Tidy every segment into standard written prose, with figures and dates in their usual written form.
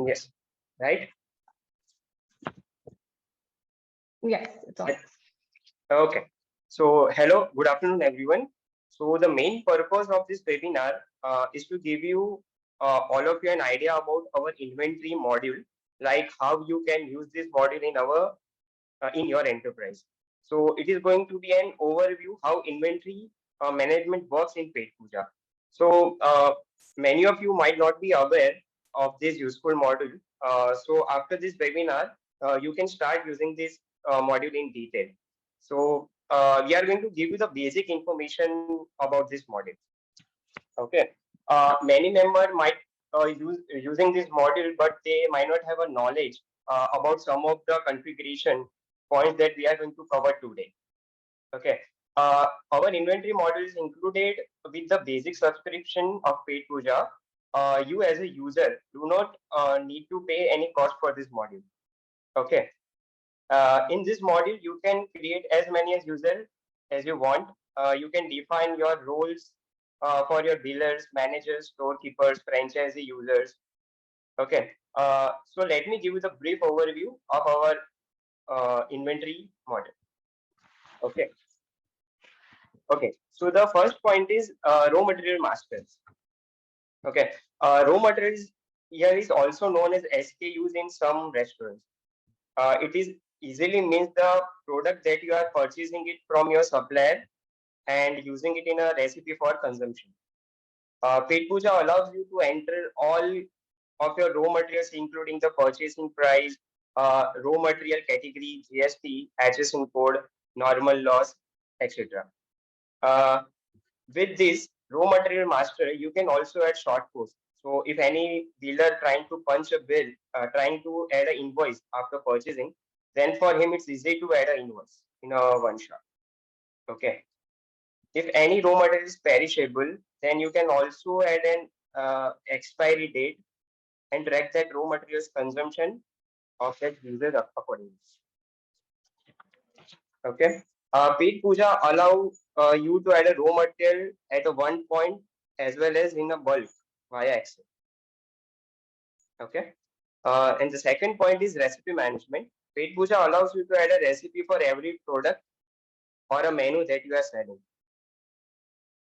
Yes, right? Yes, it's on. Okay. So, hello, good afternoon, everyone. So, the main purpose of this webinar is to give you all of you an idea about our inventory module, like how you can use this module in our in your enterprise. So, it is going to be an overview how inventory management works in Petpooja. So, many of you might not be aware of this useful module. So, after this webinar, you can start using this module in detail. So we are going to give you the basic information about this module. Okay. Many members might using this module, but they might not have a knowledge about some of the configuration points that we are going to cover today. Okay. Our inventory module is included with the basic subscription of Petpooja. You as a user do not need to pay any cost for this module. Okay. In this module, you can create as many as user as you want. You can define your roles for your dealers, managers, storekeepers, franchisee users. Okay. So let me give you the brief overview of our inventory model. Okay. Okay. So the first point is raw material masters. Okay. Raw materials here is also known as SKUs in some restaurants. It is easily means the product that you are purchasing it from your supplier and using it in a recipe for consumption. Petpooja allows you to enter all of your raw materials, including the purchasing price, raw material category, GST, HSN code, normal loss, etc. Uh, with this raw material master, you can also add short codes. So if any dealer trying to punch a bill, trying to add an invoice after purchasing, then for him it's easy to add an invoice in a one shot. Okay. If any raw material is perishable, then you can also add an expiry date and track that raw material's consumption of that user accordingly. Okay. Petpooja allow you to add a raw material at a one point as well as in a bulk via Excel. Okay. And the second point is recipe management. Petpooja allows you to add a recipe for every product or a menu that you are selling.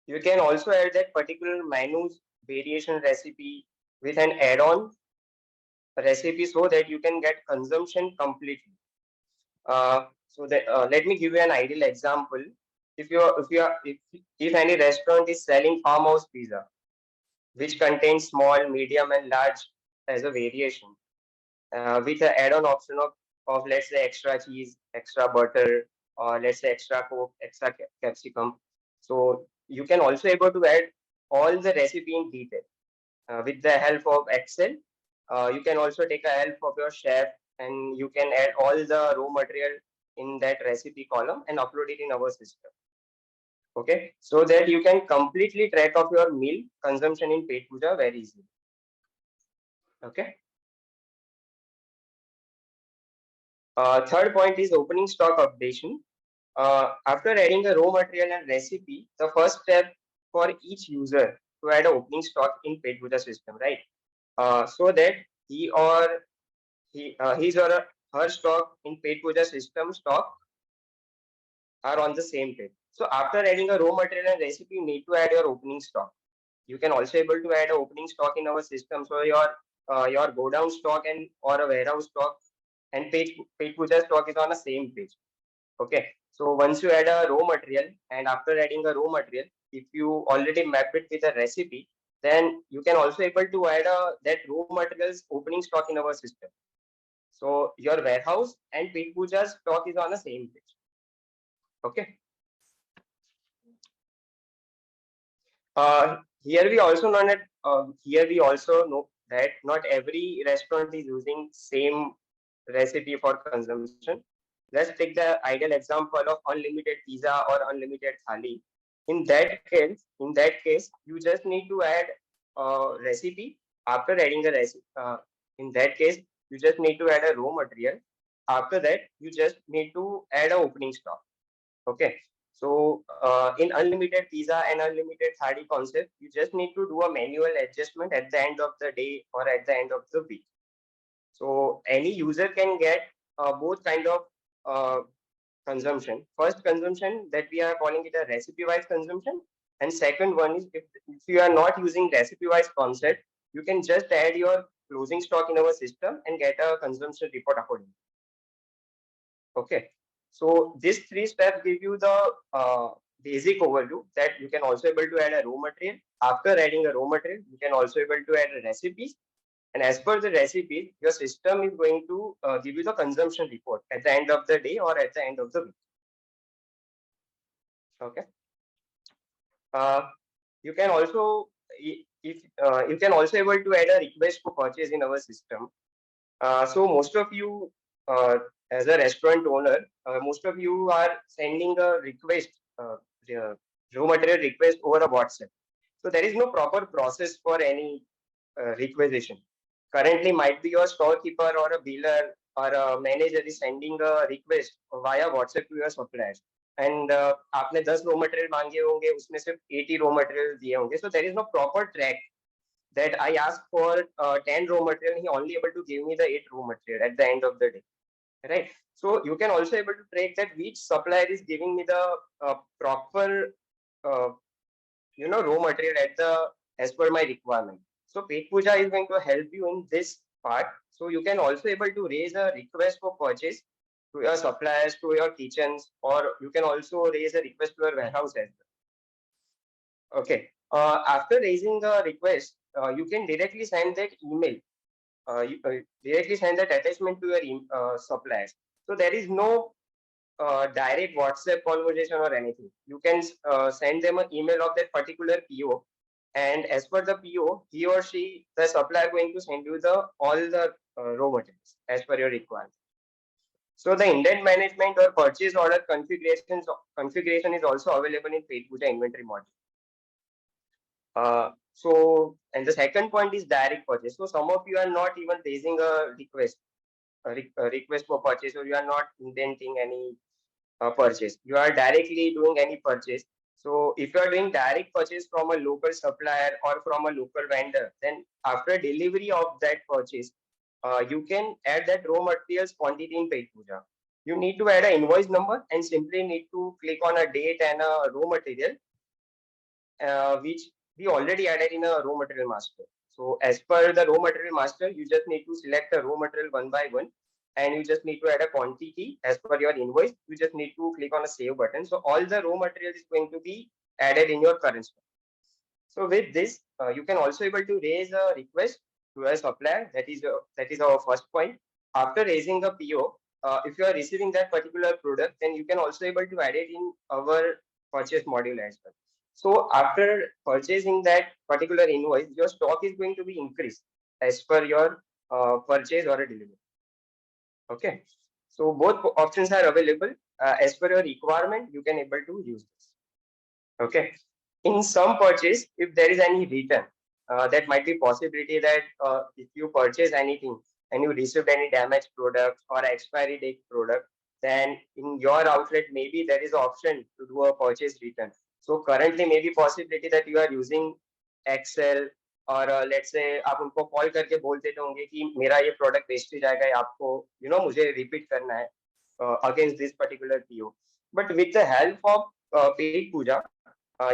You can also add that particular menu's variation recipe with an add-on recipe so that you can get consumption completely. Let me give you an ideal example. If any restaurant is selling farmhouse pizza, which contains small, medium, and large as a variation, with an add-on option of let's say extra cheese, extra butter, or let's say extra coke, extra capsicum. So you can also able to add all the recipe in detail with the help of Excel. You can also take a help of your chef, and you can add all the raw material in that recipe column and upload it in our system. Okay, so that you can completely track of your meal consumption in Petpooja very easily. Okay. Third point is opening stock updation. After adding a raw material and recipe, the first step for each user to add an opening stock in Petpooja system, right? So that his or her stock in Petpooja system stock are on the same page. So after adding a raw material and recipe, you need to add your opening stock. You can also able to add a opening stock in our system. So your go down stock and or a warehouse stock and page Puja stock is on the same page. Okay. So once you add a raw material and after adding a raw material, if you already map it with a recipe, then you can also able to add that raw materials opening stock in our system. So your warehouse and page Puja stock is on the same page. Okay. Here we also know that not every restaurant is using same recipe for consumption. Let's take the ideal example of unlimited pizza or unlimited thali. In that case, you just need to add a recipe. After adding the recipe, in that case, you just need to add a raw material. After that, you just need to add a opening stock. Okay. So in unlimited pizza and unlimited thali concept, you just need to do a manual adjustment at the end of the day or at the end of the week. So any user can get both kind of consumption. First consumption that we are calling it a recipe wise consumption, and second one is if you are not using recipe wise concept, you can just add your closing stock in our system and get a consumption report accordingly. Okay, so these three steps give you the basic overview that you can also able to add a raw material. After adding a raw material, you can also able to add recipes, and as per the recipe, your system is going to give you the consumption report at the end of the day or at the end of the week. Okay. Uh, you can also if you can also able to add a request for purchase in our system. So most of you, as a restaurant owner, most of you are sending a request, the raw material request over a WhatsApp. So there is no proper process for any requisition. Currently, might be your storekeeper or a biller or a manager is sending a request via WhatsApp to your suppliers. And आपने 10 raw material मांगे होंगे, उसमें सिर्फ 80 raw material दिए होंगे. So there is no proper track that I asked for 10 raw material, he only able to give me the 8 raw material at the end of the day, right? So you can also able to track that which supplier is giving me the proper uh, raw material at the as per my requirement. So Petpooja is going to help you in this part. So you can also able to raise a request for purchase to your suppliers, to your kitchens, or you can also raise a request to your warehouse as well. Okay, after raising a request, you can directly send that email. You directly send that attachment to your suppliers. So there is no direct WhatsApp conversation or anything. You can send them an email of that particular PO, and as per the PO, he or she, the supplier, going to send you the all the raw materials as per your requirement. So the indent management or purchase order configuration is also available in Petpooja inventory module. And the second point is direct purchase. So some of you are not even raising a request, a request for purchase, or you are not indenting any purchase. You are directly doing any purchase. So if you are doing direct purchase from a local supplier or from a local vendor, then after delivery of that purchase, you can add that raw materials quantity in Petpooja. You need to add an invoice number and simply need to click on a date and a raw material, which we already added in a raw material master. So as per the raw material master, you just need to select a raw material one by one, and you just need to add a quantity as per your invoice. You just need to click on a save button. So all the raw material is going to be added in your current stock. So with this, you can also able to raise a request to a supplier. That is our first point. After raising the PO, if you are receiving that particular product, then you can also able to add it in our purchase module as well. So after purchasing that particular invoice, your stock is going to be increased as per your purchase or a delivery. Okay. So both options are available. As per your requirement, you can able to use this. Okay. In some purchase, if there is any return, that might be possibility that if you purchase anything and you received any damaged product or expiry date product, then in your outlet maybe there is option to do a purchase return. So currently maybe possibility that you are using Excel, और let's say आप उनको call करके बोल देते होंगे कि मेरा ये प्रोडक्ट वेस्टेज आएगा, आपको मुझे रिपीट करना है against this particular PO. But with the help of Paid Puja,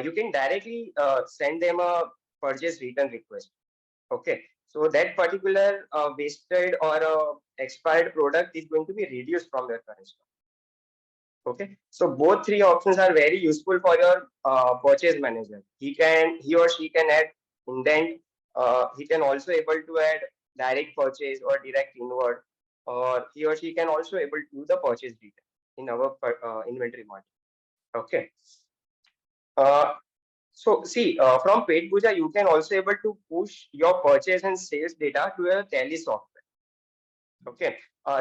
you can directly send them a purchase return request. Okay, so that particular wasted or expired product is going to be reduced from your current stock. Okay, so both three options are very useful for your purchase manager. He or she can add indent. He can also able to add direct purchase or direct inward, or he or she can also able to do the purchase detail in our inventory model. Okay. Uh, so see, from Paid Puja, you can also able to push your purchase and sales data to a tally software. Okay,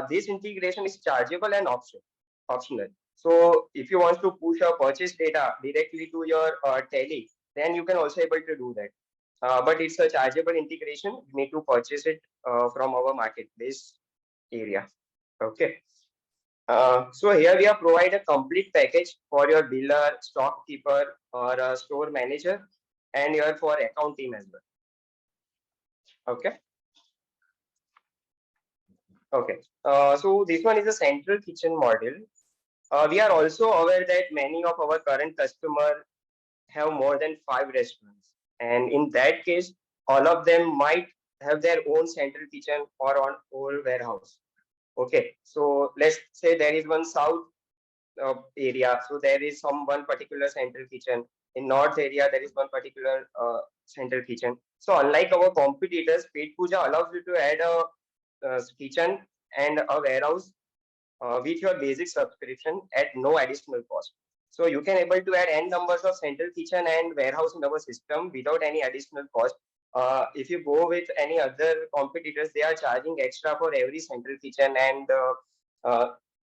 this integration is chargeable and optional. So if you want to push your purchase data directly to your tally, then you can also able to do that. But it's a chargeable integration. You need to purchase it from our marketplace area. Okay. So here we have provide a complete package for your biller, stockkeeper, or a store manager, and your for account team as well. Okay. Okay. So this one is a central kitchen model. We are also aware that many of our current customers have more than 5 restaurants, and in that case, all of them might have their own central kitchen or warehouse. Okay. So let's say there is one south area, so there is some one particular central kitchen. In north area, there is one particular central kitchen. So unlike our competitors, Pet Puja allows you to add a kitchen and a warehouse with your basic subscription at no additional cost. So you can able to add n numbers of central kitchen and warehouse in our system without any additional cost. If you go with any other competitors, they are charging extra for every central kitchen, and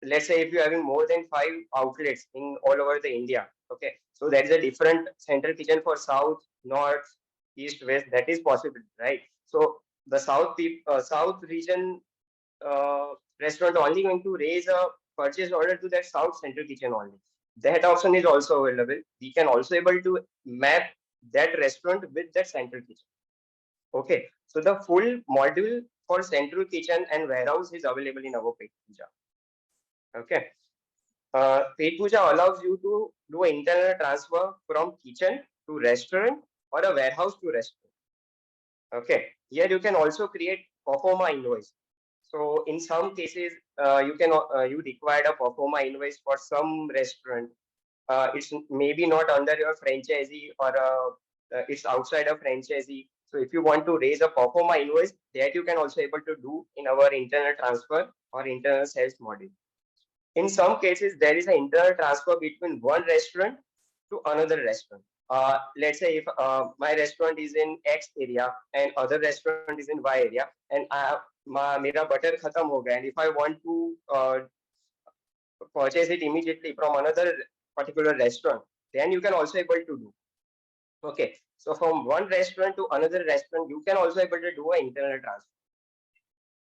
let's say if you're having more than 5 outlets in all over the India, okay, so there is a different central kitchen for south, north, east, west. That is possible, right? So the south region restaurant only going to raise a purchase order to that south central kitchen only. That option is also available. We can also able to map that restaurant with that central kitchen. Okay, so the full module for central kitchen and warehouse is available in our Pet Puja. Okay, Pet Puja allows you to do internal transfer from kitchen to restaurant or a warehouse to restaurant. Okay, here you can also create performa invoice. So in some cases, you require a performa invoice for some restaurant. It's maybe not under your franchisee or it's outside of franchisee. So if you want to raise a performa invoice, that you can also able to do in our internal transfer or internal sales model. In some cases, there is an internal transfer between one restaurant to another restaurant. Let's say if my restaurant is in X area and other restaurant is in Y area, and मेरा butter खत्म हो गया, and if I want to purchase it immediately from another particular restaurant, then you can also able to do. Okay, so from one restaurant to another restaurant, you can also able to do an internal transfer.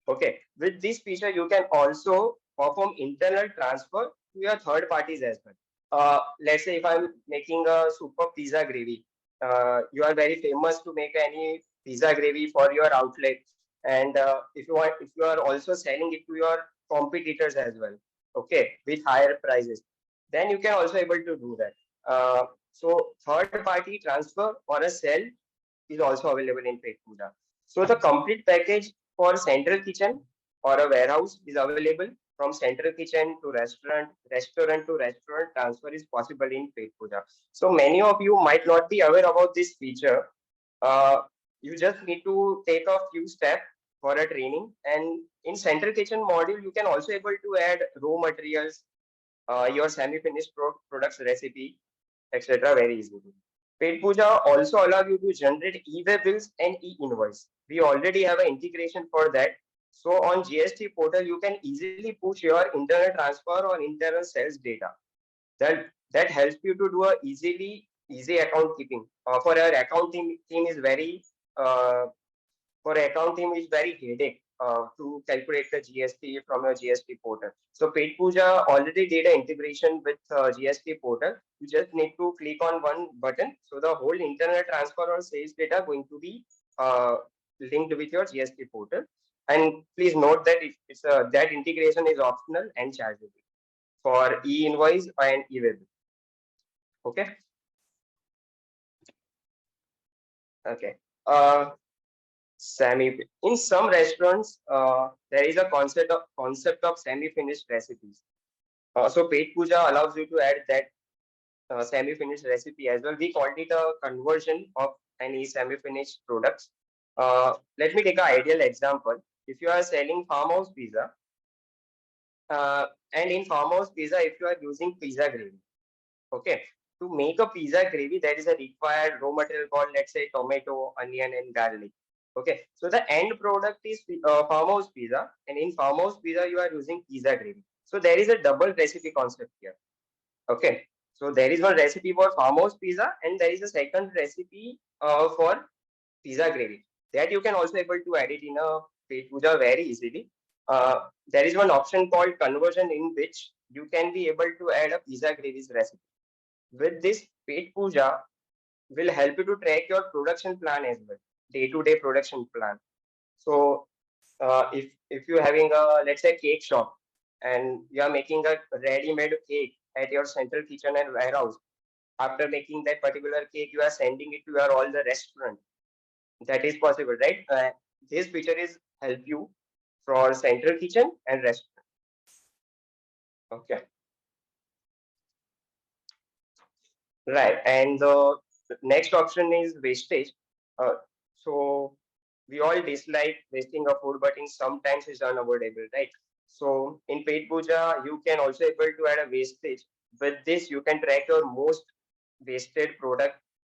Okay, with this feature, you can also perform internal transfer to your third parties as well. Let's say if I'm making a super pizza gravy, you are very famous to make any pizza gravy for your outlet, and if you are also selling it to your competitors as well, okay, with higher prices, then you can also able to do that. So third party transfer or a sell is also available in Pet Puja. So the complete package for central kitchen or a warehouse is available. From central kitchen to restaurant, restaurant to restaurant transfer is possible in Pet Puja. So many of you might not be aware about this feature. Uh, you just need to take a few steps for a training. And in central kitchen module, you can also able to add raw materials, your semi-finished products recipe, etc. very easily. Paid Puja also allow you to generate e-way bills and e-invoice. We already have an integration for that. So on GST portal, you can easily push your internal transfer or internal sales data. That helps you to do a easy account keeping. For our accounting team is very uh, for account team is very headache to calculate the GST from your GST portal. So Paid Puja already did an integration with GST portal. You just need to click on one button. So the whole internal transfer or sales data going to be linked with your GST portal. And please note that that integration is optional and chargeable for e-invoice and e-web. Okay. Okay. Semi in some restaurants there is a concept of semi-finished recipes. So Pet Puja allows you to add that semi-finished recipe as well. We called it a conversion of any semi-finished products. Let me take an ideal example. If you are selling farmhouse pizza, uh, and in farmhouse pizza, if you are using pizza gravy, okay, to make a pizza gravy, there is a required raw material called, let's say, tomato, onion, and garlic. Okay, so the end product is farmhouse pizza, and in farmhouse pizza, you are using pizza gravy. So there is a double recipe concept here. Okay, so there is one recipe for farmhouse pizza, and there is a second recipe for pizza gravy. That you can also able to edit in a Pet Puja very easily. There is one option called conversion in which you can be able to add a pizza gravy's recipe. With this, Pet Puja will help you to track your production plan as well, day-to-day production plan. So if you're having a, let's say, cake shop, and you are making a ready-made cake at your central kitchen and warehouse. After making that particular cake, you are sending it to your all the restaurant. That is possible, right? This feature is help you for central kitchen and restaurant. Okay, right. And the next option is wastage. Uh, so we all dislike wasting of food, but in sometimes it's unavoidable, right? So in Paid Puja, you can also able to add a wastage. With this, you can track your most wasted product,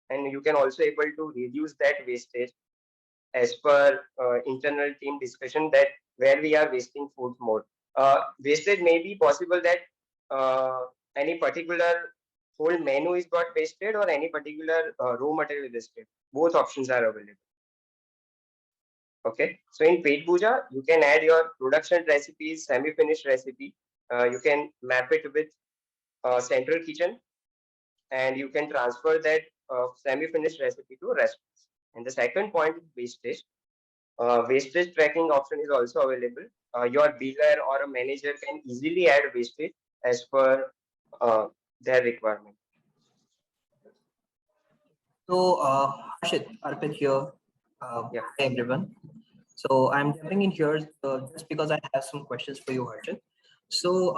and you can also able to reduce that wastage as per internal team discussion, that where we are wasting food more. Wastage may be possible that any particular whole menu is got wasted, or any particular raw material is wasted. Both options are available. Okay, so in Paid Puja, you can add your production recipes, semi-finished recipe. You can map it with central kitchen, and you can transfer that semi-finished recipe to restaurants. And the second point is wastage. Wastage tracking option is also available. Your biller or a manager can easily add wastage as per uh, their requirement. So, Harshit, Arpit here. Yeah. Hi everyone. So I'm jumping in here just because I have some questions for you, Harshit. So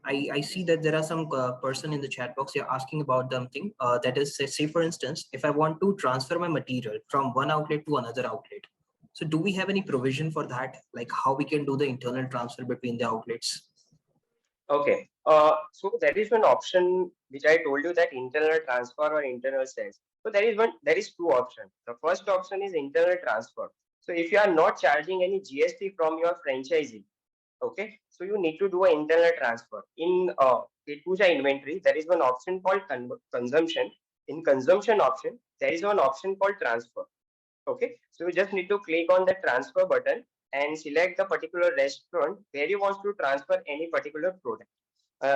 I see that there are some person in the chat box here asking about something that is, say for instance, if I want to transfer my material from one outlet to another outlet. So do we have any provision for that? Like how we can do the internal transfer between the outlets? Okay. So there is one option which I told you, that internal transfer or internal sales. So there is one. There is two options. The first option is internal transfer. So if you are not charging any GST from your franchisee, okay, so you need to do an internal transfer. In Petpooja inventory, there is one option called consumption. In consumption option, there is one option called transfer. Okay, so you just need to click on the transfer button and select the particular restaurant where you want to transfer any particular product.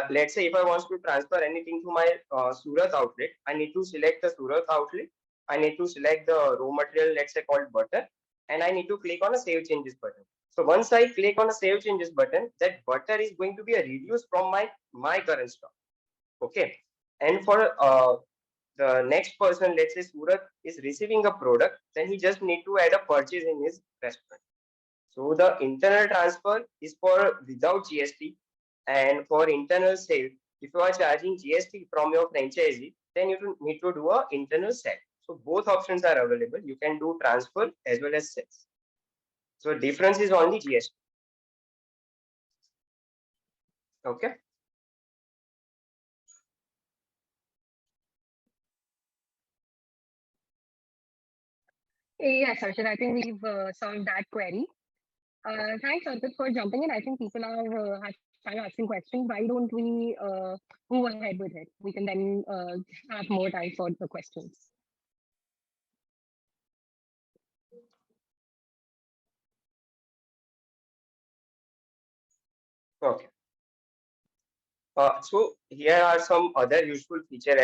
Let's say if I want to transfer anything to my Surat outlet, I need to select the Surat outlet. I need to select the raw material, let's say called butter, and I need to click on a save changes button. So once I click on a save changes button, that butter is going to be a reduced from my current stock. Okay, and for the next person, let's say Surat is receiving a product, then he just need to add a purchase in his restaurant. So the internal transfer is for without GST, and for internal sale, if you are charging GST from your franchisee, then you need to do a internal sale. So both options are available. You can do transfer as well as sales. So difference is only GST. Okay. Yes, Harshit, I think we've solved that query. Thanks, Arpit, for jumping in. I think people are started asking questions. Why don't we move ahead with it? We can then have more time for the questions. Okay. So here are some other useful feature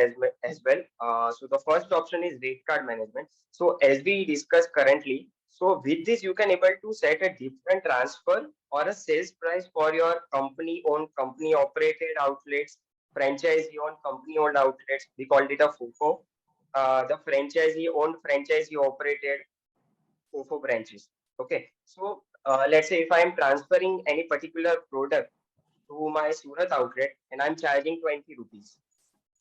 as well. So the first option is rate card management. So as we discussed currently, so with this you can able to set a different transfer or a sales price for your company owned, company operated outlets, franchisee owned, company owned outlets. We called it a FOFO. The franchisee owned, franchisee operated FOFO branches. Okay. So let's say if I am transferring any particular product to my Surat outlet and I'm charging 20 rupees.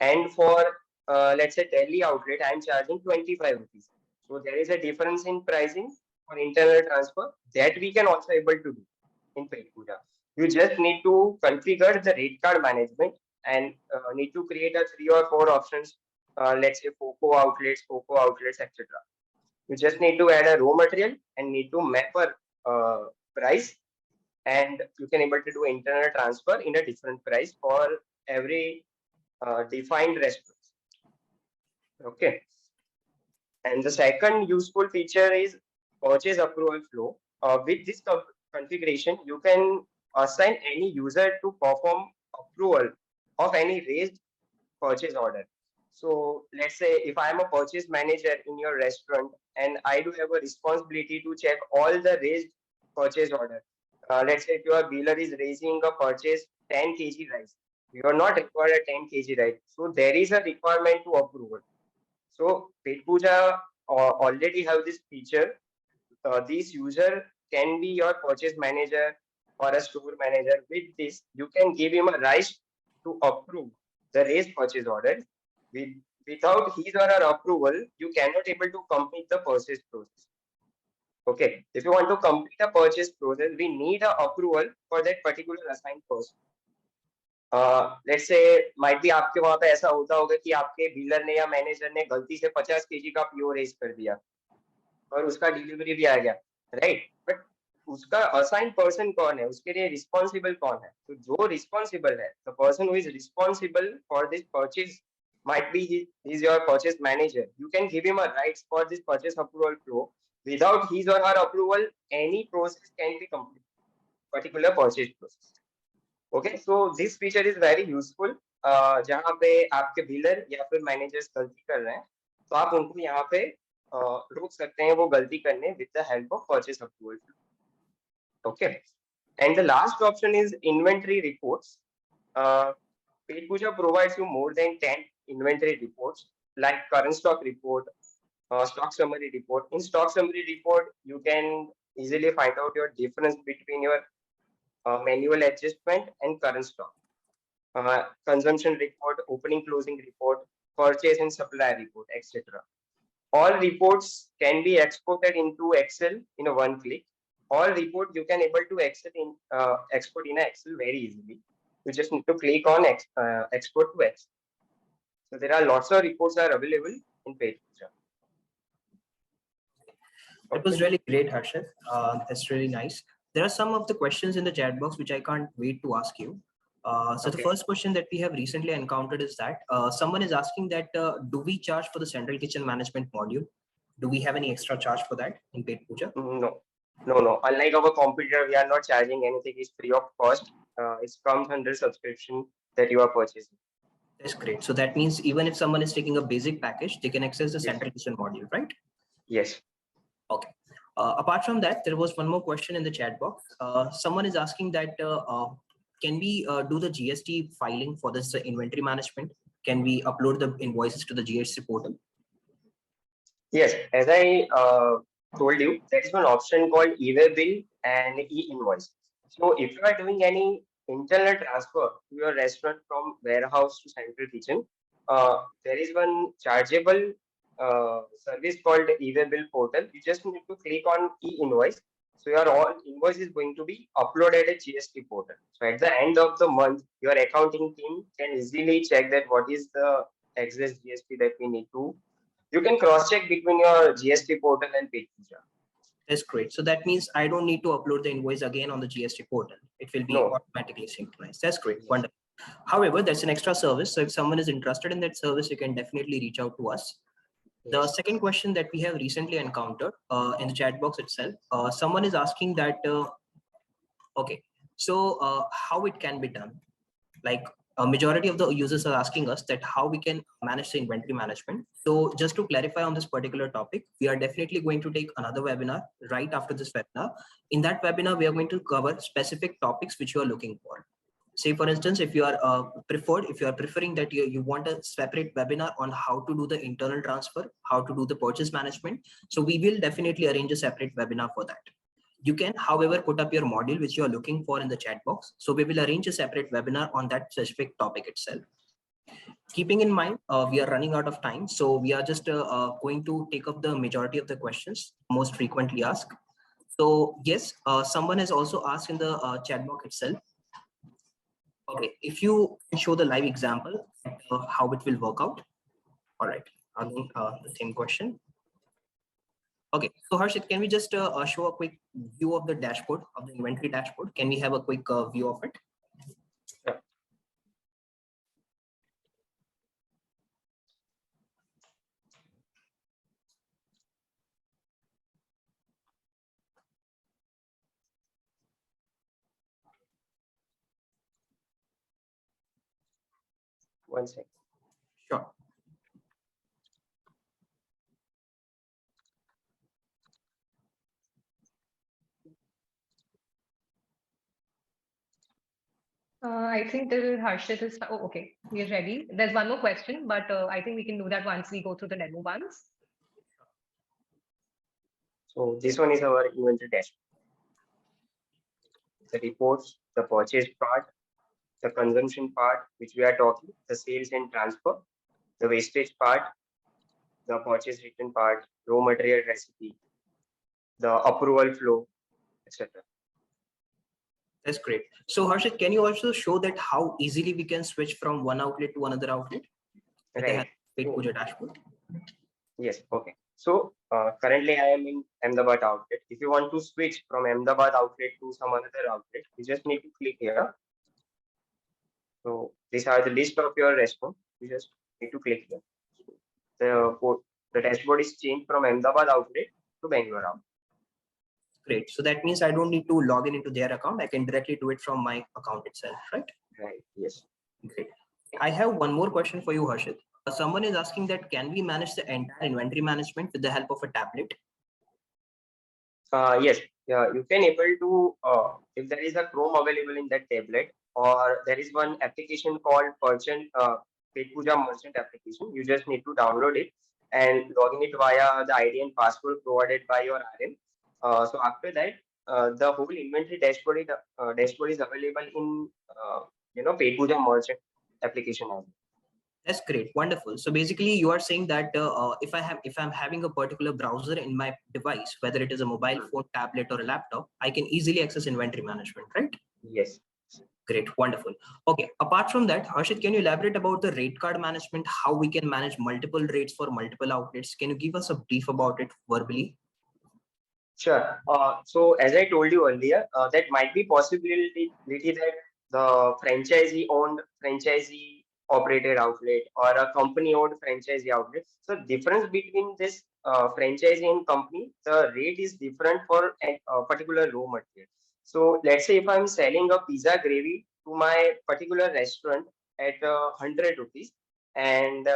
And for let's say Delhi outlet, I'm charging 25 rupees. So there is a difference in pricing for internal transfer that we can also able to do in Petpooja. You just need to configure the rate card management and need to create a 3 or 4 options. Let's say FOCO outlets, etc. You just need to add a raw material and need to map a price, and you can able to do internal transfer in a different price for every defined restaurant. Okay, and the second useful feature is purchase approval flow. With this configuration, you can assign any user to perform approval of any raised purchase order. So let's say if I am a purchase manager in your restaurant and I do have a responsibility to check all the raised purchase order. Let's say if your biller is raising a purchase 10 kg rice, you are not required a 10 kg rice. So there is a requirement to approval. So Petpooja already have this feature. This user can be your purchase manager or a store manager. With this, you can give him a right to approve the raised purchase order. With, without his or her approval, you cannot able to complete the purchase process. Okay, if you want to complete a purchase process, we need a approval for that particular assigned person. Let's say might भी आपके वहां पे ऐसा होता होगा कि आपके dealer ने या मैनेजर ने गलती से 50 केजी का पीओ रेज कर दिया और उसका डिलीवरी भी आ गया, राइट? बट उसका असाइन पर्सन कौन है, उसके लिए रिस्पॉन्सिबल कौन है? तो जो रिस्पॉन्सिबल है, the person who is responsible for this purchase might be he is your purchase manager. You can give him a rights for this purchase approval flow. Without his or her approval, any process can be complete, particular purchase process. Okay, so this feature is very useful. जहां पे आपके dealer या फिर managers गलती कर रहे हैं, तो आप उनको यहाँ पे रोक सकते हैं वो गलती करने with the help of purchase approval. Okay, and the last option is inventory reports. Petpooja provides you more than 10 inventory reports like current stock report, stock summary report. In stock summary report, you can easily find out your difference between your manual adjustment and current stock. Consumption report, opening closing report, purchase and supply report, etc. All reports can be exported into Excel in a one click. All report you can able to export in Excel very easily. You just need to click on export to Excel. So there are lots of reports are available in Petpooja. It was really great, Harshit. That's really nice. There are some of the questions in the chat box which I can't wait to ask you. So the first question that we have recently encountered is that someone is asking that do we charge for the central kitchen management module? Do we have any extra charge for that in Petpooja? No. Unlike our competitor, we are not charging anything. It's free of cost. It comes under subscription that you are purchasing. That's great. So that means even if someone is taking a basic package, they can access the central kitchen module, right? Yes. Okay. Apart from that, there was one more question in the chat box. Someone is asking that can we do the GST filing for this inventory management? Can we upload the invoices to the GST portal? Yes, as I told you, there is one option called e-way bill and e-invoice. So if you are doing any internal transfer to your restaurant from warehouse to central kitchen, there is one chargeable service called e-way bill portal. You just need to click on e-invoice. So your all invoice is going to be uploaded at GST portal. So at the end of the month, your accounting team can easily check that what is the excess GST that we need to. You can cross-check between your GST portal and Petpooja. That's great. So that means I don't need to upload the invoice again on the GST portal. It will be automatically synchronized. That's great. Yes. Wonderful. However, that's an extra service. So if someone is interested in that service, you can definitely reach out to us. Yes. The second question that we have recently encountered in the chat box itself, someone is asking that, okay, so how it can be done? Like a majority of the users are asking us that how we can manage the inventory management. So just to clarify on this particular topic, we are definitely going to take another webinar right after this webinar. In that webinar, we are going to cover specific topics which you are looking for. Say for instance, if you are preferring that you want a separate webinar on how to do the internal transfer, how to do the purchase management. So we will definitely arrange a separate webinar for that. You can, however, put up your module which you are looking for in the chat box. So we will arrange a separate webinar on that specific topic itself. Keeping in mind, we are running out of time. So we are just going to take up the majority of the questions most frequently asked. So yes, someone has also asked in the chat box itself. Okay, if you can show the live example, how it will work out. All right, again, the same question. Okay, so Harshit, can we just show a quick view of the dashboard, of the inventory dashboard? Can we have a quick view of it? Yeah. One second. Sure. I think till Harshit is, oh, okay, we're ready. There's one more question, but I think we can do that once we go through the demo ones. So this one is our inventory dashboard. The reports, the purchase part, the consumption part, which we are talking, the sales and transfer, the wastage part, the purchase return part, raw material recipe, the approval flow, etc. That's great. So Harshit, can you also show that how easily we can switch from one outlet to another outlet with the help Right. of Petpooja dashboard? Yes. Okay. So currently I am in Ahmedabad outlet. If you want to switch from Ahmedabad outlet to some another outlet, you just need to click here. So these are the list of your restaurants. You just need to click here. The dashboard is changed from Ahmedabad outlet to Bangalore outlet. Great. So that means I don't need to log in into their account. I can directly do it from my account itself, right? Right. Yes. Great. I have one more question for you, Harshit. Someone is asking that can we manage the entire inventory management with the help of a tablet? Yes. Yeah. You can able to if there is a Chrome available in that tablet, or there is one application called Petpooja Merchant application. You just need to download it and log in it via the ID and password provided by your RM. So after that, the whole inventory dashboard is available in Petpooja Merchant application also. That's great. Wonderful. So basically you are saying that if I'm having a particular browser in my device, whether it is a mobile phone, tablet, or a laptop, I can easily access inventory management, right? Yes. Great. Wonderful. Okay. Apart from that, Harshit, can you elaborate about the rate card management, how we can manage multiple rates for multiple outlets? Can you give us a brief about it verbally? Sure. So as I told you earlier, that might be possibility that the franchisee operated outlet or a company owned franchisee outlet. So difference between this franchisee and company, the rate is different for a particular raw material. So let's say if I'm selling a pizza gravy to my particular restaurant at 100 rupees, and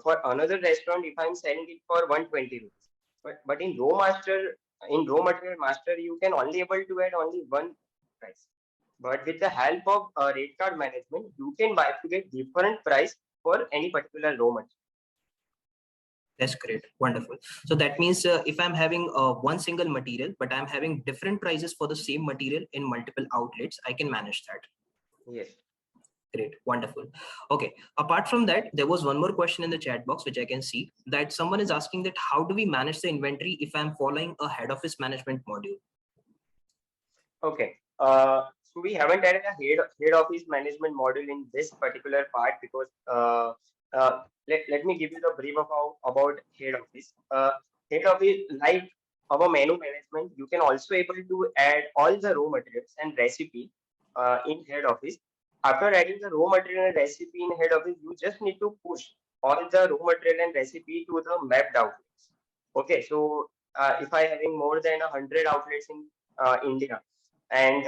for another restaurant, if I'm selling it for 120 rupees. But in raw material master, you can only able to add only one price. But with the help of rate card management, you can bifurcate different price for any particular raw material. That's great. Wonderful. So that means if I'm having one single material, but I'm having different prices for the same material in multiple outlets, I can manage that. Yes. Great. Wonderful. Okay. Apart from that, there was one more question in the chat box, which I can see that someone is asking that how do we manage the inventory if I'm following a head office management module? Okay. So we haven't added a head office management module in this particular part because let me give you the brief about head office. Head office, like our menu management, you can also able to add all the raw materials and recipe in head office. After adding the raw material and recipe in head office, you just need to push all the raw material and recipe to the mapped outlets. Okay, so if I having more than 100 outlets in India, and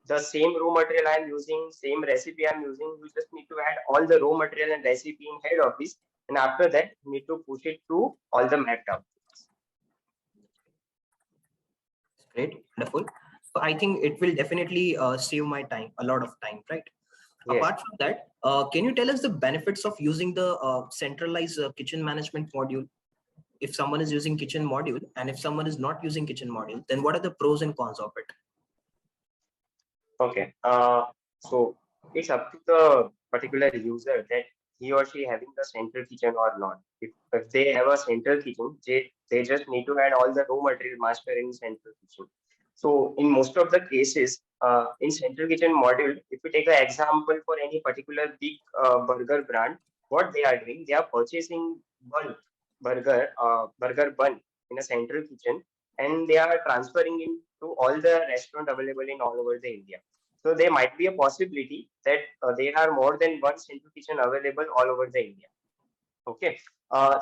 the same raw material I'm using, same recipe I'm using, you just need to add all the raw material and recipe in head office, and after that you need to push it to all the mapped outlets. Great. Wonderful. So I think it will definitely save my time, a lot of time, right? Yes. Apart from that, can you tell us the benefits of using the centralized kitchen management module? If someone is using kitchen module and if someone is not using kitchen module, then what are the pros and cons of it? Okay. So it's up to the particular user that he or she having the central kitchen or not. If they have a central kitchen, they just need to add all the raw material master in central kitchen. So in most of the cases, in central kitchen module, if we take an example for any particular big burger brand, what they are doing, they are purchasing bulk burger bun in a central kitchen, and they are transferring it to all the restaurant available in all over the India. So there might be a possibility that there are more than one central kitchen available all over the India. Okay.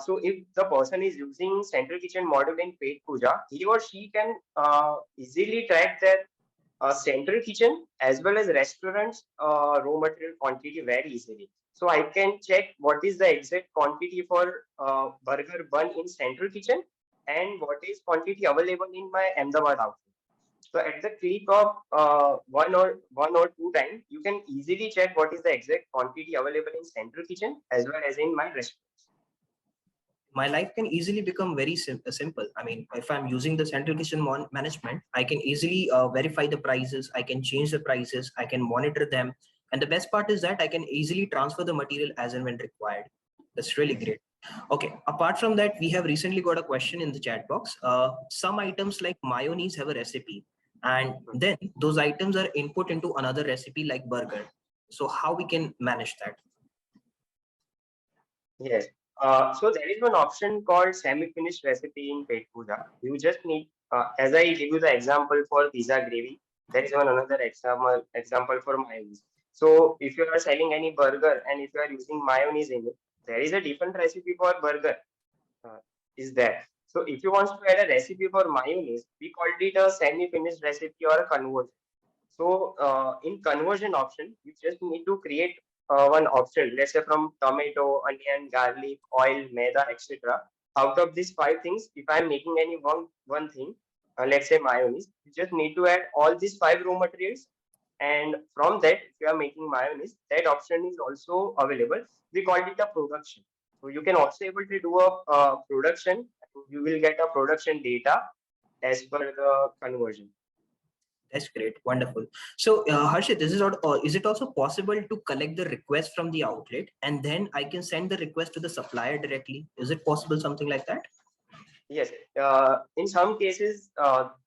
So if the person is using central kitchen module in Petpooja, he or she can easily track their central kitchen as well as restaurants raw material quantity very easily. So I can check what is the exact quantity for burger bun in central kitchen and what is quantity available in my Ahmedabad outlet. So at the click of one or two times, you can easily check what is the exact quantity available in central kitchen as well as in my restaurant. My life can easily become very simple. I mean, if I'm using the central kitchen management, I can easily verify the prices. I can change the prices. I can monitor them. And the best part is that I can easily transfer the material as and when required. That's really great. Okay. Apart from that, we have recently got a question in the chat box. Some items like mayonnaise have a recipe, and then those items are input into another recipe like burger. So how we can manage that? Yes. So there is one option called semi-finished recipe in Petpooja. You just need, as I give you the example for pizza gravy, there is one another example for mayonnaise. So if you are selling any burger and if you are using mayonnaise in it, there is a different recipe for burger. Is there? So if you want to add a recipe for mayonnaise, we called it a semi-finished recipe or a conversion. So in conversion option, you just need to create one option, let's say from tomato, onion, garlic, oil, maida, etc. Out of these five things, if I'm making any one thing, let's say mayonnaise, you just need to add all these five raw materials. And from that, if you are making mayonnaise, that option is also available. We call it a production. So you can also able to do a production. You will get a production data as per the conversion. That's great. Wonderful. So, Harshit, is it also possible to collect the request from the outlet and then I can send the request to the supplier directly? Is it possible something like that? Yes, in some cases,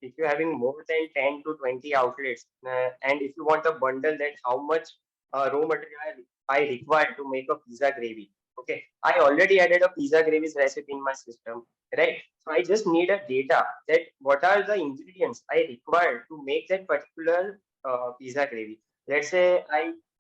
if you're having more than 10 to 20 outlets, and if you want a bundle that how much raw material I require to make a pizza gravy, okay, I already added a pizza gravy's recipe in my system, right? So I just need a data that what are the ingredients I require to make that particular pizza gravy. Let's say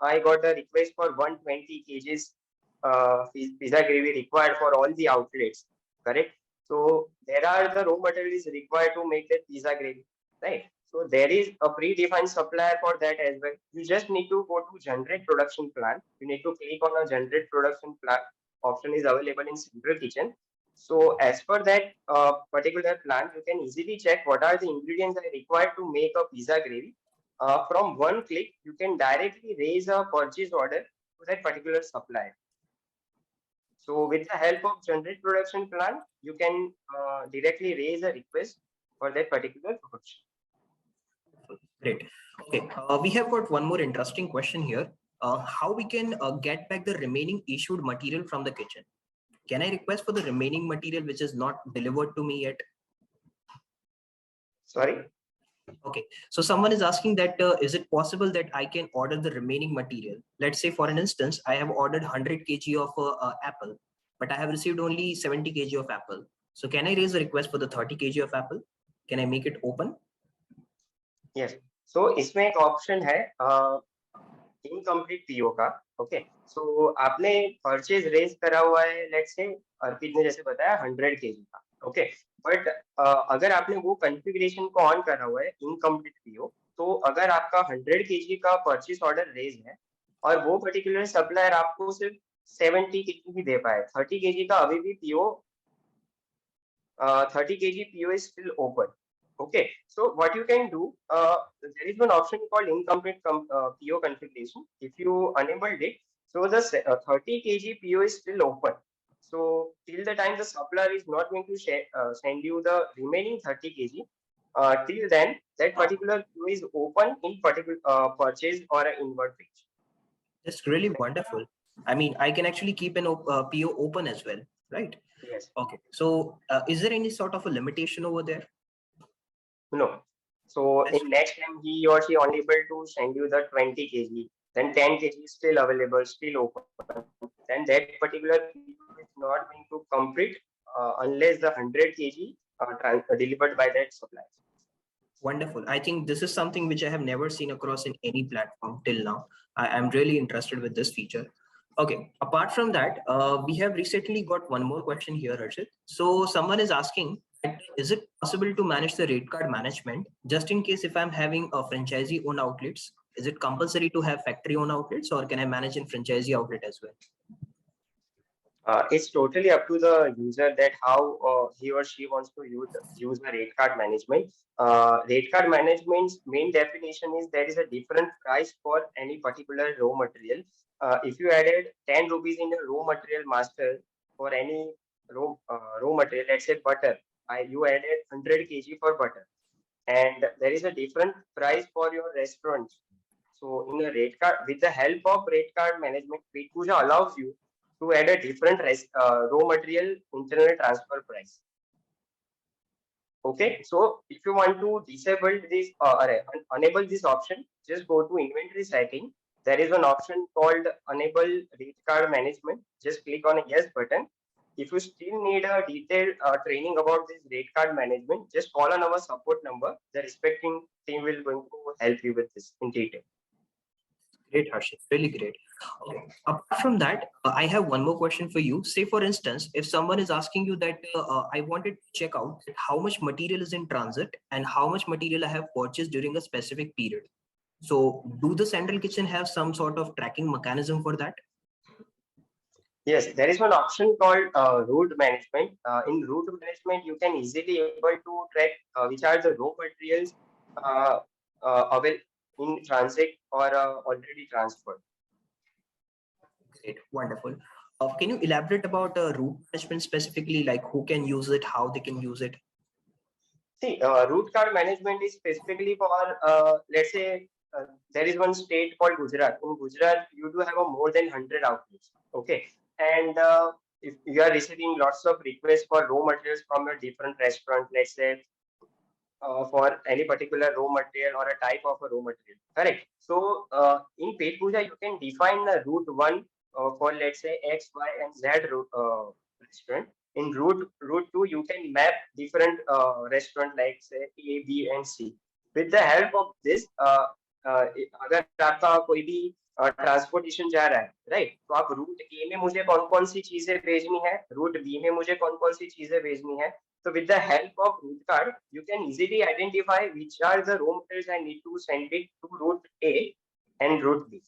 I got a request for 120 kgs pizza gravy required for all the outlets, correct? So there are the raw materials required to make that pizza gravy, right? So there is a predefined supplier for that as well. You just need to go to generate production plan. You need to click on a generate production plan. Option is available in central kitchen. So as per that particular plan, you can easily check what are the ingredients that are required to make a pizza gravy. From one click, you can directly raise a purchase order to that particular supplier. So with the help of generate production plan, you can directly raise a request for that particular production. Great. Okay. We have got one more interesting question here. How we can get back the remaining issued material from the kitchen? Can I request for the remaining material which is not delivered to me yet? Sorry? Okay, so someone is asking that is it possible that I can order the remaining material? Let's say, for an instance, I have ordered 100 kg of apple, but I have received only 70 kg of apple. So can I raise a request for the 30 kg of apple? Can I make it open? Yes. So इसमें एक option है incomplete PO का. Okay, सो आपने purchase raise करा हुआ है, let's say अर्पित ने जैसे बताया 100 केजी का. ओके, बट अगर आपने वो कॉन्फ़िगरेशन को ऑन करा हुआ है इनकम्प्लीट पीओ, तो अगर आपका 100 केजी का परचेज ऑर्डर रेज है और वो पर्टिकुलर सप्लायर आपको सिर्फ 70 केजी ही दे पाए, 30 केजी का अभी भी PO 30 kg PO is still open. Okay, so what you can do, there is one option called incomplete PO configuration. If you enabled it, so the 30 kg PO is still open. So till the time the supplier is not going to send you the remaining 30 kg, till then that particular PO is open in particular purchase or an inward page. That's really wonderful. I mean, I can actually keep an PO open as well, right? Yes. Okay. So is there any sort of a limitation over there? No. So That's in next time he or she only able to send you the 20 kg, then 10 kg is still available, still open. Then that particular PO is not going to complete unless the 100 kg delivered by that supplier. Wonderful. I think this is something which I have never seen across in any platform till now. I'm really interested with this feature. Okay. Apart from that, we have recently got one more question here, Harshit. So someone is asking, is it possible to manage the rate card management just in case if I'm having a franchisee owned outlets? Is it compulsory to have factory owned outlets or can I manage in franchisee outlet as well? It's totally up to the user that how he or she wants to use the rate card management. Rate card management's main definition is there is a different price for any particular raw material. If you added 10 rupees in the raw material master for any raw material, let's say butter, you added 100 kg for butter, and there is a different price for your restaurant. So in a rate card, with the help of rate card management, Petpooja allows you to add a different raw material internal transfer price. Okay, so if you want to disable this enable this option, just go to inventory setting. There is an option called enable rate card management. Just click on a yes button. If you still need a detailed training about this rate card management, just call on our support number. The respecting team will going to help you with this in detail. Great, Harshit. Really great. Okay. Apart from that, I have one more question for you. Say, for instance, if someone is asking you that I wanted to check out how much material is in transit and how much material I have purchased during a specific period. So, do the central kitchen have some sort of tracking mechanism for that? Yes, there is one option called route management. In route management, you can easily able to track which are the raw materials uh, available in transit or already transferred. Great, wonderful. Can you elaborate about route management specifically, like who can use it, how they can use it? See, route card management is specifically for, let's say, there is one state called Gujarat. In Gujarat, you do have a more than 100 outlets. Okay. And if you are receiving lots of requests for raw materials from a different restaurant, let's say for any particular raw material or a type of a raw material. Correct. So in Petpooja, you can define the route one for let's say X, Y, and Z restaurant. In route two, you can map different restaurant like say A, B, and C. With the help of this, अगर आपका कोई भी transportation जा रहा है right, तो आप root ए में मुझे कौन कौन सी चीजें भेजनी है, रूट बी में मुझे कौन कौन सी चीजें भेजनी है. So with the help of route card, you can easily identify which are the raw materials I need to send it to route A and route B.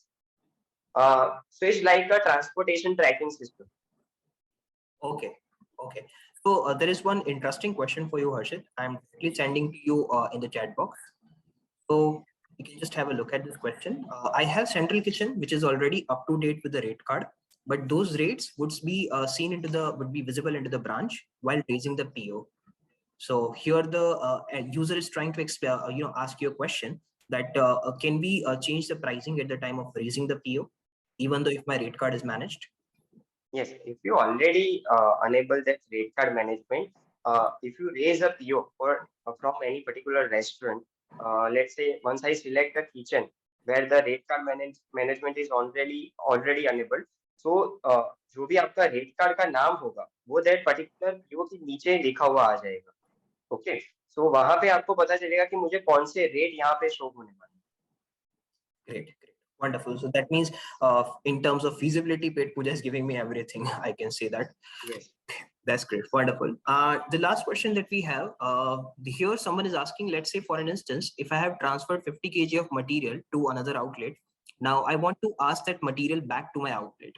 So it's like a transportation tracking system. Okay, okay. So there is one interesting question for you, Harshit. I'm directly sending to you in the chat box. So you can just have a look at this question. I have central kitchen, which is already up to date with the rate card, but those rates would be would be visible into the branch while raising the PO. So here the user is trying to ask you a question that can we change the pricing at the time of raising the PO, even though if my rate card is managed? Yes, if you already enable that rate card management, if you raise a PO for from any particular restaurant, let's say once I select a kitchen where the rate card management is already enabled, so जो भी आपका rate card का नाम होगा वो that particular PO के नीचे लिखा हुआ आ जाएगा. ओके, सो वहां पे आपको पता चलेगा कि मुझे कौन से रेट यहाँ पे शो होने वाले. Great, great. Wonderful. So that means in terms of feasibility, Petpooja is giving me everything. I can say that. Yes. That's great. Wonderful. The last question that we have here, someone is asking, let's say for an instance, if I have transferred 50 kg of material to another outlet, now I want to ask that material back to my outlet.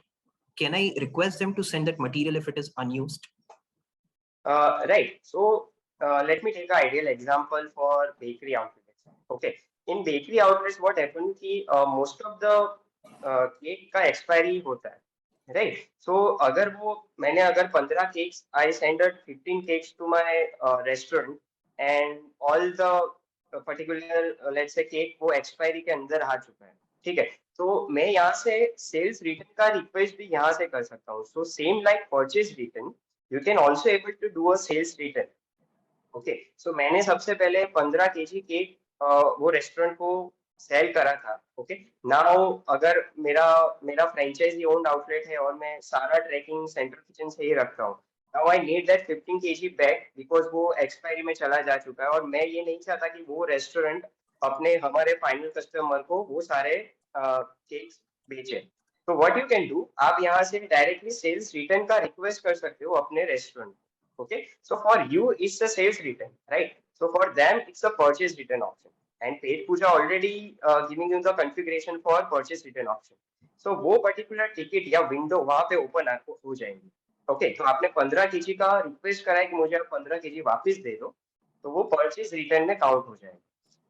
Can I request them to send that material if it is unused? Right. So let me take an ideal example for bakery outlets. Okay. In bakery outlets, what happens कि most of the cake का expiry होता है. Right. So अगर वो मैंने अगर 15 cakes, I send 15 cakes to my restaurant and all the particular let's say cake वो expiry के अंदर आ चुका है. ठीक है. तो मैं यहाँ से sales return का request भी यहाँ से कर सकता हूँ. So same like purchase return, you can also able to do a sales return. Okay, so मैंने सबसे पहले 15 kg केक वो रेस्टोरेंट को सेल करा था. ओके, नाउ अगर मेरा मेरा फ्रेंचाइजी ओन्ड आउटलेट है और मैं सारा ट्रैकिंग सेंट्रल किचन से ही रखता हूँ, now I need that 15 kg back because वो एक्सपायरी में चला जा चुका है और मैं ये नहीं चाहता कि वो रेस्टोरेंट अपने हमारे फाइनल कस्टमर को वो सारे केक्स बेचे. तो व्हाट यू कैन डू, आप यहाँ से डायरेक्टली सेल्स रिटर्न का रिक्वेस्ट कर सकते हो अपने restaurant. Okay, so for you it's a sales return, right? So for them it's a purchase return option, and Petpooja already giving you the configuration for purchase return option. So वो particular ticket या window वहाँ पे open हो जाएंगी. Okay, तो आपने 15 KG का request करा है कि मुझे आप 15 केजी वापस दे दो, तो वो परचेज रिटर्न में काउंट हो जाएगा.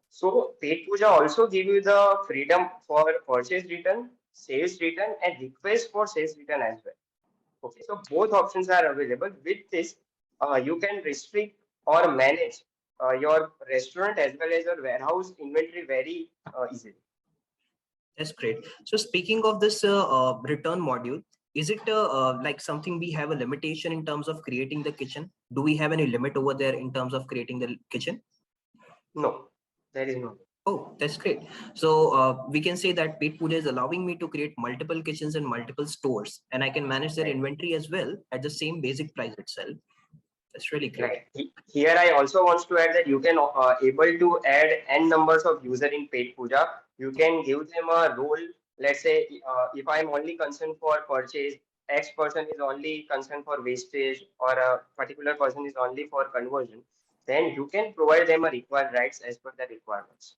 So Petpooja also give you the freedom for purchase return, sales return, and request for sales return as well. Okay, so both options are available. With this, you can restrict or manage your restaurant as well as your warehouse inventory very easily. That's great. So speaking of this return module, is it like something we have a limitation in terms of creating the kitchen? Do we have any limit over there in terms of creating the kitchen? No, there is no. Oh, that's great. So we can say that Petpooja is allowing me to create multiple kitchens and multiple stores, and I can manage their Right. inventory as well at the same basic price itself. That's really great. Right. Here I also want to add that you can able to add n numbers of user in Petpooja. You can give them a role. Let's say if I'm only concerned for purchase, X person is only concerned for wastage, or a particular person is only for conversion. Then you can provide them a required rights as per the requirements.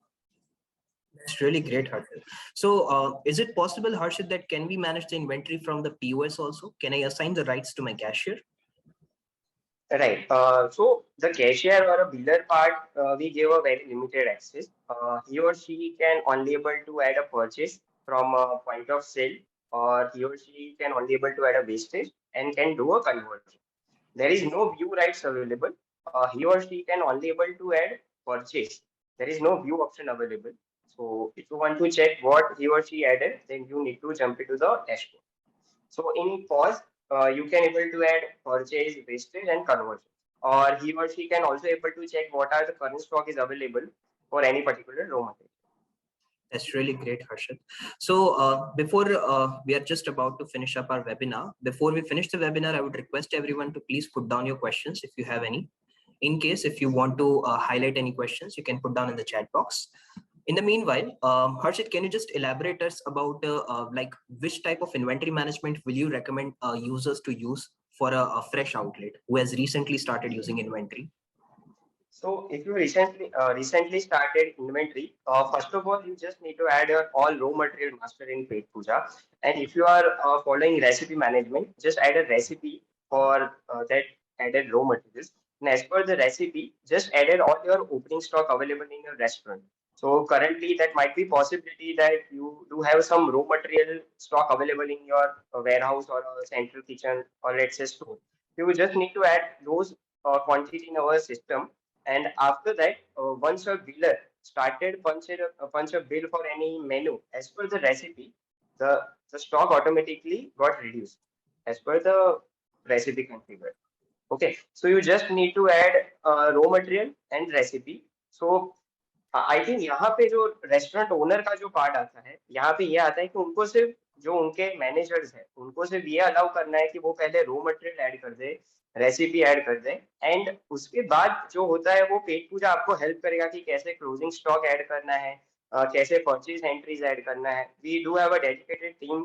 That's really great, Harshit. So is it possible, Harshit, that can we manage the inventory from the POS also? Can I assign the rights to my cashier? Right. So the cashier or a biller part, we give a very limited access. He or she can only able to add a purchase from a point of sale, or he or she can only able to add a wastage and can do a conversion. There is no view rights available. He or she can only able to add purchase. There is no view option available. So if you want to check what he or she added, then you need to jump into the dashboard. So in POS, you can able to add purchase, wastage, and conversion. Or he or she can also able to check what are the current stock is available for any particular raw material. That's really great, Harshit. So before we are just about to finish up our webinar, before we finish the webinar, I would request everyone to please put down your questions if you have any. In case if you want to highlight any questions, you can put down in the chat box. In the meanwhile, Harshit, can you just elaborate us about like which type of inventory management will you recommend users to use for a fresh outlet who has recently started using inventory? So if you recently started inventory, first of all, you just need to add your all raw material master in Petpooja. And if you are following recipe management, just add a recipe for that added raw materials. And as per the recipe, just added all your opening stock available in your restaurant. So currently, that might be possibility that you do have some raw material stock available in your warehouse or a central kitchen, or let's say store. You just need to add those quantity in our system, and after that, once a biller started punch a bill for any menu as per the recipe, the stock automatically got reduced as per the recipe configured. Okay, so you just need to add raw material and recipe. So I think यहाँ पे जो restaurant owner का जो part आता है, यहाँ पे ये आता है कि उनको सिर्फ जो उनके मैनेजर्स हैं उनको सिर्फ ये अलाउ करना है कि वो पहले रॉ मटेरियल ऐड कर दे, रेसिपी ऐड कर दे, एंड उसके बाद जो होता है वो पेट पूजा आपको हेल्प करेगा कि कैसे क्लोजिंग स्टॉक ऐड करना है, कैसे परचेज एंट्रीज ऐड करना है. We do have a dedicated team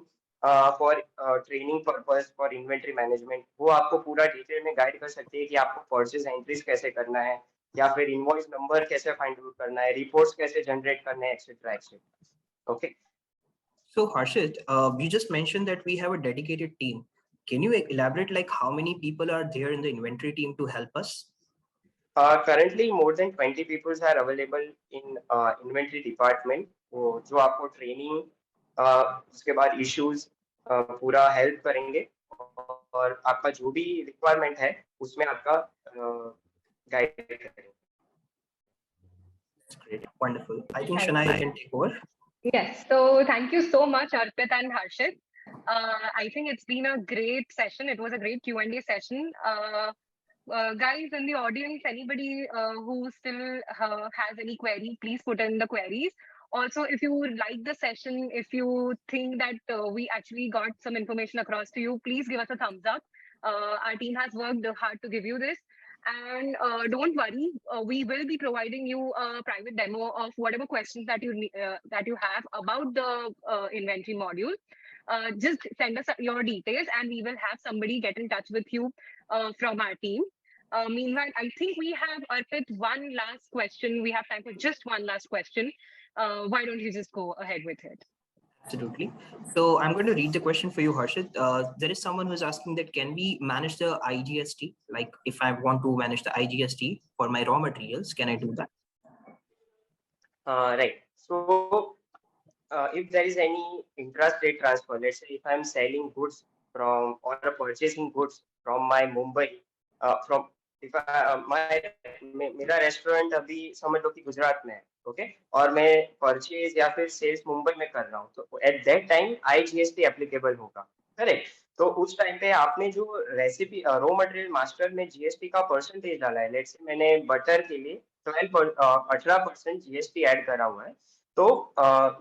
for training purpose for inventory management. वो आपको पूरा डिटेल में गाइड कर सकती है कि आपको परचेज एंट्रीज कैसे करना है, या फिर इनवॉइस नंबर कैसे फाइंड आउट करना है, रिपोर्ट्स कैसे जनरेट करने हैं, etcetera etcetera. Okay. So Harshit, you just mentioned that we have a dedicated team. Can you elaborate like how many people are there in the inventory team to help us? Currently more than 20 people are available in inventory department, जो आपको training उसके बाद issues पूरा help करेंगे, और आपका जो भी रिक्वायरमेंट है उसमें आपका गाइड करेंगे. That's great. Wonderful. I think Shania can take over. Yes. So thank you so much, Arpit and Harshit. I think it's been a great session. It was a great Q&A session. Guys in the audience, anybody who still has any query, please put in the queries. Also, if you like the session, if you think that we actually got some information across to you, please give us a thumbs up. Our team has worked hard to give you this. And don't worry, we will be providing you a private demo of whatever questions that you have about the inventory module. Just send us your details, and we will have somebody get in touch with you from our team. Meanwhile, I think we have, Arpit, one last question. We have time for just one last question. Why don't you just go ahead with it? Absolutely. So I'm going to read the question for you, Harshit. There is someone who's asking that can we manage the IGST? Like if I want to manage the IGST for my raw materials, can I do that? Right. So if there is any intra-state transfer, let's say if I'm selling goods from or purchasing goods from my Mumbai, from if मेरा restaurant अभी समझ लो कि गुजरात में है, okay, और मैं purchase या फिर सेल्स मुंबई में कर रहा हूँ, तो at that time IGST applicable होगा, करेक्ट। तो उस टाइम पे आपने जो रेसिपी रॉ मटेरियल मास्टर में जीएसटी का परसेंटेज डाला है, लेट्स से मैंने बटर के लिए 18% जीएसटी ऐड करा हुआ है, तो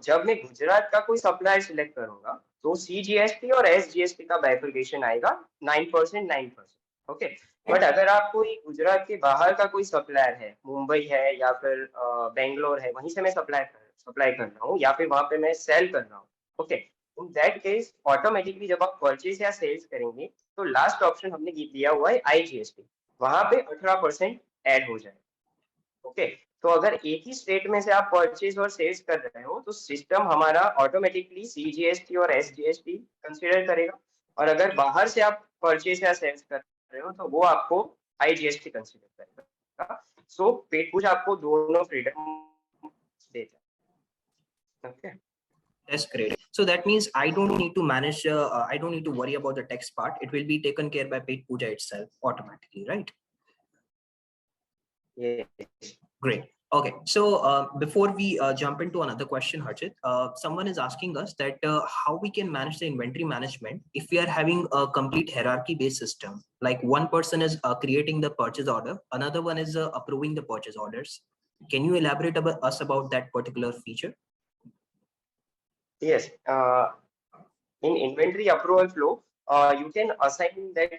जब मैं गुजरात का कोई सप्लायर सिलेक्ट करूंगा तो सीजीएसटी और एसजीएसटी का बाइफरकेशन आएगा 9%, 9%, ओके। बट अगर आप कोई गुजरात के बाहर का कोई सप्लायर है, मुंबई है या फिर बेंगलोर है, वहीं से मैं सप्लाई कर रहा हूँ या फिर वहां पे मैं सेल कर रहा हूँ, okay, in that case automatically जब आप परचेज या सेल्स करेंगे तो लास्ट ऑप्शन हमने दिया हुआ है आईजीएसटी, वहां पे 18% ऐड हो जाए, ओके। तो अगर एक ही स्टेट में से आप परचेज और सेल्स कर रहे हो तो सिस्टम हमारा ऑटोमेटिकली सीजीएसटी और एसजीएसटी कंसीडर करेगा, और अगर बाहर से आप परचेज या सेल्स कर रहे हो तो वो आपको आईजीएसटी कंसीडर करेगा। सो पेट पूजा आपको दोनों फ्रीडम देता है, okay. That's great. So that means I don't need to manage, I don't need to worry about the tax part. It will be taken care by Petpooja itself automatically, right? Yes. Great. Okay. So before we jump into another question, Harshit, someone is asking us that how we can manage the inventory management if we are having a complete hierarchy-based system. Like one person is creating the purchase order, another one is approving the purchase orders. Can you elaborate us about that particular feature? Yes. In inventory approval flow, you can assign that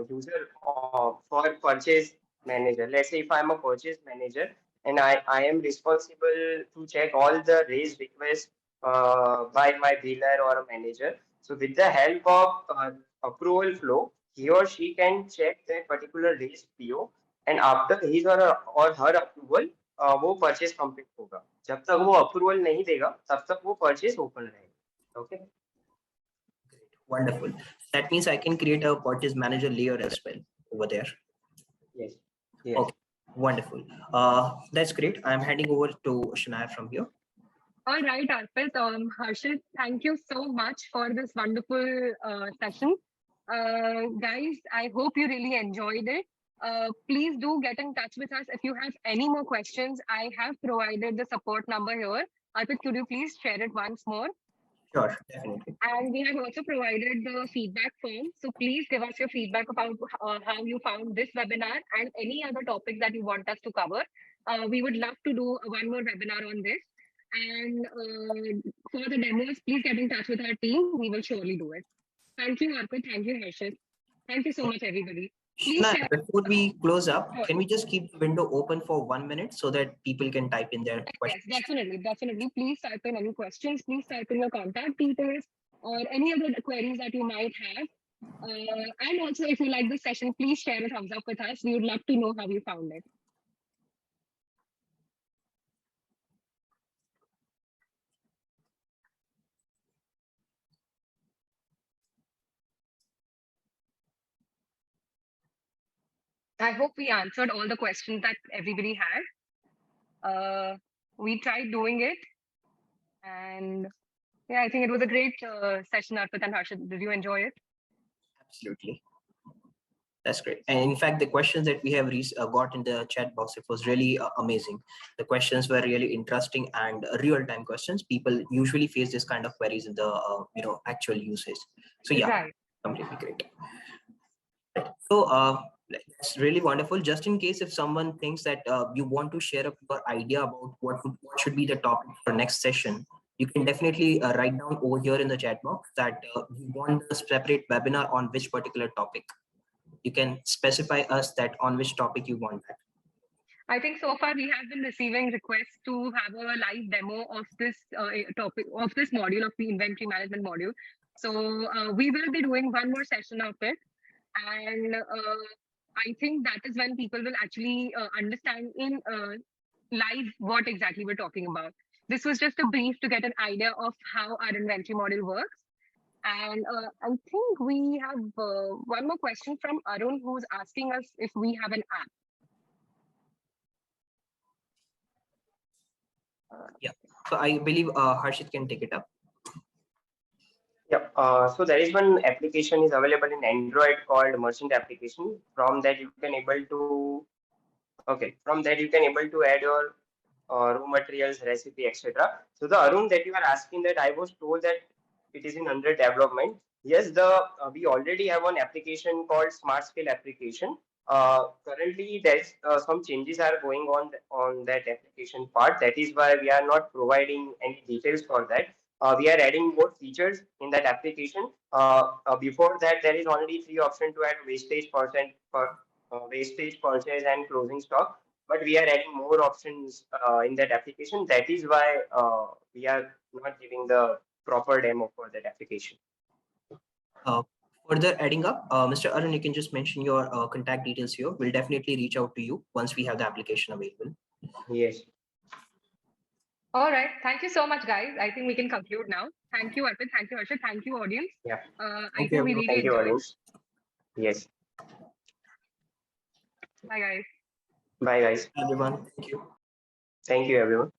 user for purchase manager. Let's say if I'm a purchase manager and I am responsible to check all the raised requests by my biller or a manager. So with the help of approval flow, he or she can check that particular raised PO, and after his or her approval, वो purchase complete होगा। जब तक वो approval नहीं देगा तब तक वो परचेज ओपन रहेगा, okay. Wonderful. That means I can create a purchase manager layer as well over there. Yes. Yes. Okay. Wonderful. That's great. I'm handing over to Shania from here. All right, Arpit. Harshit, thank you so much for this wonderful session. Guys, I hope you really enjoyed it. Please do get in touch with us if you have any more questions. I have provided the support number here. Arpit, could you please share it once more? Sure, definitely. And we have also provided the feedback form. So please give us your feedback about how you found this webinar and any other topics that you want us to cover. We would love to do one more webinar on this. And for the demos, please get in touch with our team. We will surely do it. Thank you, Arpit. Thank you, Harshit. Thank you so much, everybody. Please Shania, share. before we close up, can we just keep the window open for 1 minute so that people can type in their questions? Yes, definitely. Please type in any questions. Please type in your contact details or any other queries that you might have. And also, if you like this session, please share a thumbs up with us. We would love to know how you found it. I hope we answered all the questions that everybody had. We tried doing it. And yeah, I think it was a great session, Arpit and Harshit. Did you enjoy it? Absolutely. That's great. And in fact, the questions that we have got in the chat box, it was really amazing. The questions were really interesting and real-time questions. People usually face this kind of queries in the actual usage. So yeah, Right. completely great. So that's really wonderful. Just in case if someone thinks that you want to share up your idea about what should be the topic for next session, you can definitely write down over here in the chat box that you want a separate webinar on which particular topic. You can specify us that on which topic you want that. I think so far we have been receiving requests to have a live demo of this topic, of this module, of the inventory management module. So we will be doing one more session of it. And I think that is when people will actually understand in live what exactly we're talking about. this was just a brief to get an idea of how our inventory model works. And I think we have one more question from Arun, who's asking us if we have an app. Yeah. So I believe Harshit can take it up. Yeah. So there is one application is available in Android called Merchant application. From that you can able to From that you can able to add your raw materials, recipe, etc. So the Arun that you are asking, that I was told that it is in under development. Yes, we already have one application called Smart Scale application. Currently, there's some changes are going on that application part. That is why we are not providing any details for that. We are adding more features in that application. Before that, there is only three options to add wastage, purchase, and closing stock, but we are adding more options in that application. That is why we are not giving the proper demo for that application. Further adding up, Mr. Arun, you can just mention your contact details here. We'll definitely reach out to you once we have the application available. Yes. All right. Thank you so much, guys. I think we can conclude now. Thank you, Arpit. Thank you, Harshit. Thank you, audience. Yeah. I Thank think you, we everyone. really Thank you, enjoyed. audience. Yes. Bye, guys. Bye, guys. Everyone, thank you. Thank you, everyone.